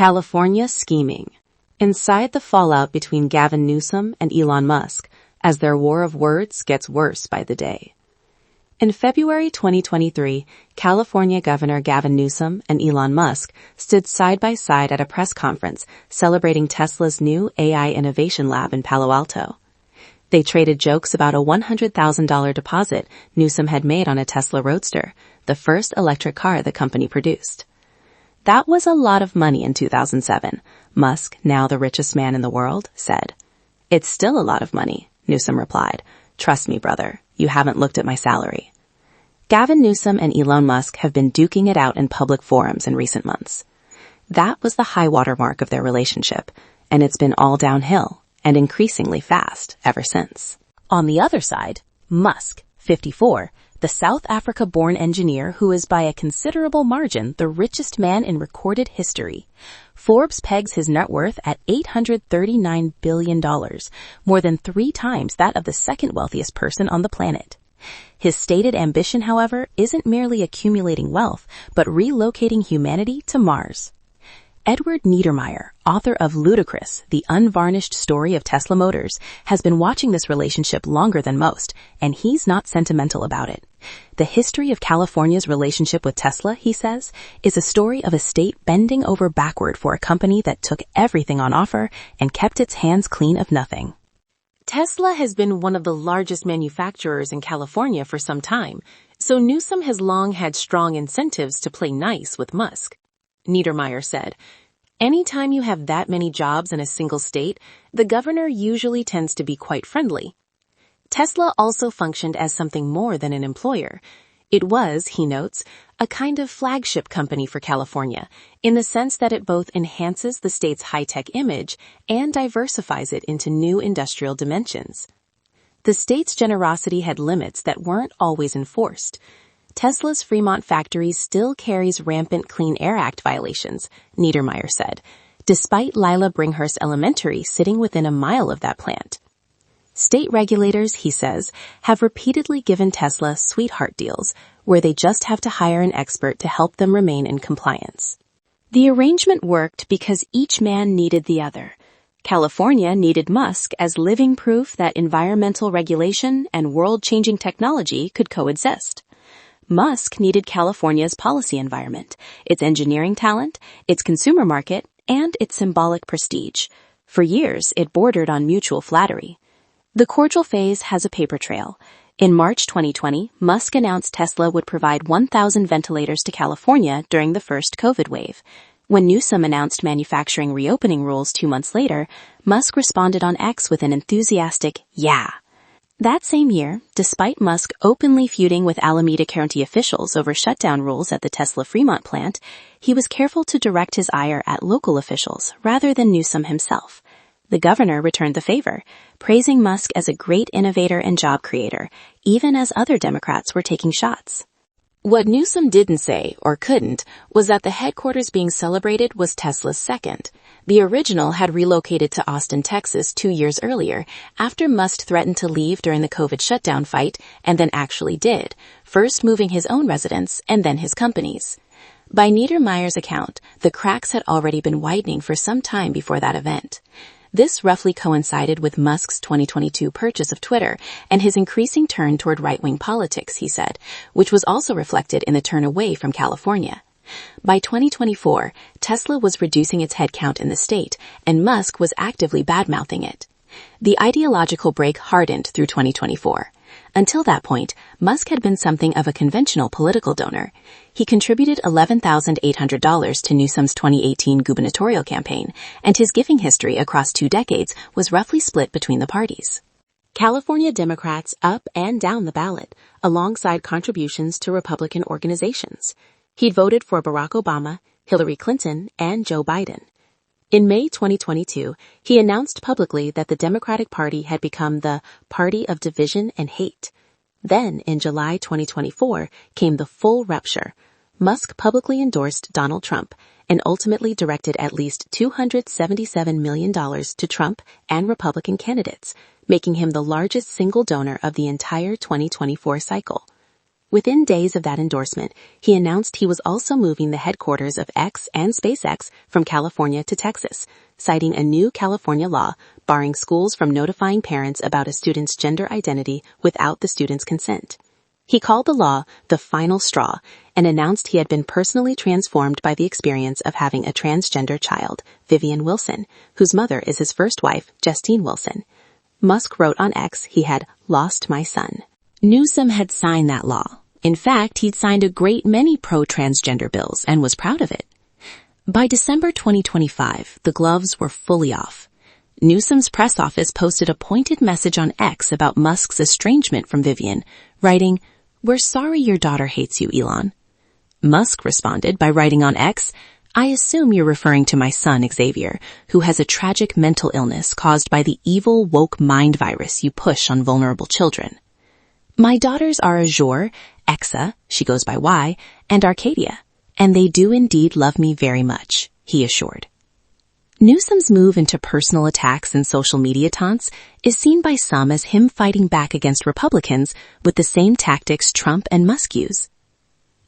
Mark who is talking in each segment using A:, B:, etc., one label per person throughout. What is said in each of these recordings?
A: California scheming. Inside the fallout between Gavin Newsom and Elon Musk, as their war of words gets worse by the day. In February 2023, California Governor Gavin Newsom and Elon Musk stood side by side at a press conference celebrating Tesla's new AI innovation lab in Palo Alto. They traded jokes about a $100,000 deposit Newsom had made on a Tesla Roadster, the first electric car the company produced. That was a lot of money in 2007, Musk, now the richest man in the world, said. It's still a lot of money, Newsom replied. Trust me, brother, you haven't looked at my salary. Gavin Newsom and Elon Musk have been duking it out in public forums in recent months. That was the high water mark of their relationship, and it's been all downhill, and increasingly fast ever since.
B: On the other side, Musk, 54, the South Africa-born engineer who is by a considerable margin the richest man in recorded history. Forbes pegs his net worth at $839 billion, more than 3 times that of the second wealthiest person on the planet. His stated ambition, however, isn't merely accumulating wealth, but relocating humanity to Mars. Edward Niedermeyer, author of Ludicrous, The Unvarnished Story of Tesla Motors, has been watching this relationship longer than most, and he's not sentimental about it. The history of California's relationship with Tesla, he says, is a story of a state bending over backward for a company that took everything on offer and kept its hands clean of nothing.
A: Tesla has been one of the largest manufacturers in California for some time, so Newsom has long had strong incentives to play nice with Musk. Niedermeyer said, anytime you have that many jobs in a single state, the governor usually tends to be quite friendly. Tesla also functioned as something more than an employer. It was, he notes, a kind of flagship company for California, in the sense that it both enhances the state's high-tech image and diversifies it into new industrial dimensions. The state's generosity had limits that weren't always enforced. Tesla's Fremont factory still carries rampant Clean Air Act violations, Niedermeyer said, despite Lila Bringhurst Elementary sitting within a mile of that plant. State regulators, he says, have repeatedly given Tesla sweetheart deals, where they just have to hire an expert to help them remain in compliance. The arrangement worked because each man needed the other. California needed Musk as living proof that environmental regulation and world-changing technology could coexist. Musk needed California's policy environment, its engineering talent, its consumer market, and its symbolic prestige. For years, it bordered on mutual flattery. The cordial phase has a paper trail. In March 2020, Musk announced Tesla would provide 1,000 ventilators to California during the first COVID wave. When Newsom announced manufacturing reopening rules 2 months later, Musk responded on X with an enthusiastic, yeah. That same year, despite Musk openly feuding with Alameda County officials over shutdown rules at the Tesla Fremont plant, he was careful to direct his ire at local officials rather than Newsom himself. The governor returned the favor, praising Musk as a great innovator and job creator, even as other Democrats were taking shots. What Newsom didn't say, or couldn't, was that the headquarters being celebrated was Tesla's second. The original had relocated to Austin, Texas 2 years earlier, after Musk threatened to leave during the COVID shutdown fight, and then actually did, first moving his own residence and then his company's. By Niedermeyer's account, the cracks had already been widening for some time before that event. This roughly coincided with Musk's 2022 purchase of Twitter and his increasing turn toward right-wing politics, he said, which was also reflected in the turn away from California. By 2024, Tesla was reducing its headcount in the state, and Musk was actively bad-mouthing it. The ideological break hardened through 2024. Until that point, Musk had been something of a conventional political donor. He contributed $11,800 to Newsom's 2018 gubernatorial campaign, and his giving history across 2 decades was roughly split between the parties. California Democrats up and down the ballot, alongside contributions to Republican organizations. He'd voted for Barack Obama, Hillary Clinton, and Joe Biden. In May 2022, he announced publicly that the Democratic Party had become the party of division and hate. Then, in July 2024, came the full rupture. Musk publicly endorsed Donald Trump and ultimately directed at least $277 million to Trump and Republican candidates, making him the largest single donor of the entire 2024 cycle. Within days of that endorsement, he announced he was also moving the headquarters of X and SpaceX from California to Texas, citing a new California law barring schools from notifying parents about a student's gender identity without the student's consent. He called the law the final straw and announced he had been personally transformed by the experience of having a transgender child, Vivian Wilson, whose mother is his first wife, Justine Wilson. Musk wrote on X he had lost my son. Newsom had signed that law. In fact, he'd signed a great many pro-transgender bills and was proud of it. By December 2025, the gloves were fully off. Newsom's press office posted a pointed message on X about Musk's estrangement from Vivian, writing, "We're sorry your daughter hates you, Elon." Musk responded by writing on X, "I assume you're referring to my son, Xavier, who has a tragic mental illness caused by the evil woke mind virus you push on vulnerable children. My daughters are Azure, Exa, she goes by Y, and Arcadia, and they do indeed love me very much," he assured. Newsom's move into personal attacks and social media taunts is seen by some as him fighting back against Republicans with the same tactics Trump and Musk use.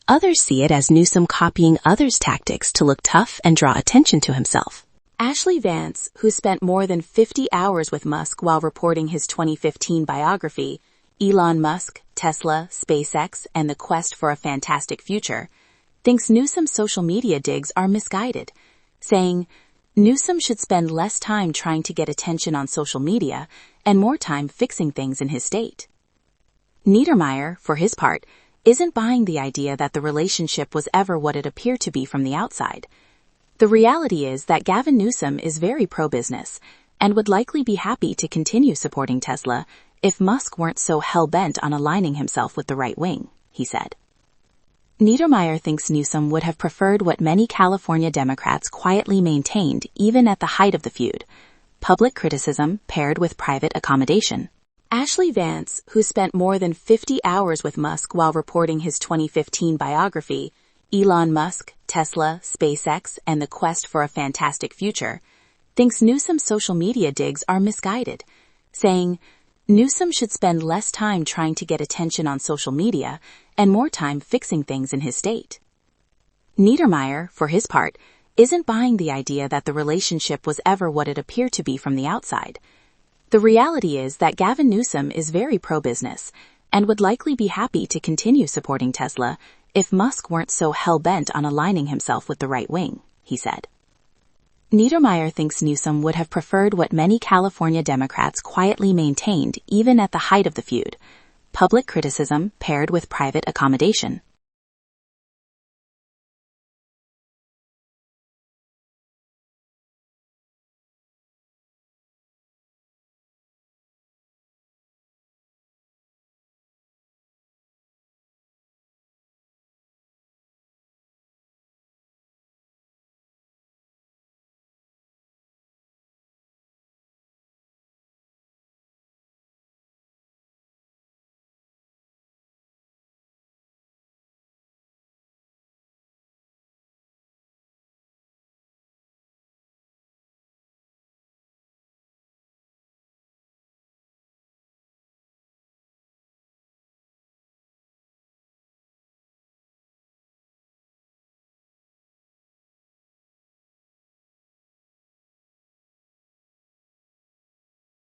A: Others see it as Newsom copying others' tactics to look tough and draw attention to himself. Ashley Vance, who spent more than 50 hours with Musk while reporting his 2015 biography, Elon Musk, Tesla, SpaceX, and the Quest for a Fantastic Future, thinks Newsom's social media digs are misguided, saying, "Newsom should spend less time trying to get attention on social media and more time fixing things in his state." Niedermeyer, for his part, isn't buying the idea that the relationship was ever what it appeared to be from the outside. The reality is that Gavin Newsom is very pro-business and would likely be happy to continue supporting Tesla if Musk weren't so hell-bent on aligning himself with the right wing, he said. Niedermeyer thinks Newsom would have preferred what many California Democrats quietly maintained even at the height of the feud: public criticism paired with private accommodation. Ashley Vance, who spent more than 50 hours with Musk while reporting his 2015 biography, Elon Musk, Tesla, SpaceX, and the Quest for a Fantastic Future, thinks Newsom's social media digs are misguided, saying, "Newsom should spend less time trying to get attention on social media and more time fixing things in his state." Niedermeyer, for his part, isn't buying the idea that the relationship was ever what it appeared to be from the outside. The reality is that Gavin Newsom is very pro-business and would likely be happy to continue supporting Tesla if Musk weren't so hell-bent on aligning himself with the right wing, he said. Niedermeyer thinks Newsom would have preferred what many California Democrats quietly maintained even at the height of the feud: public criticism paired with private accommodation.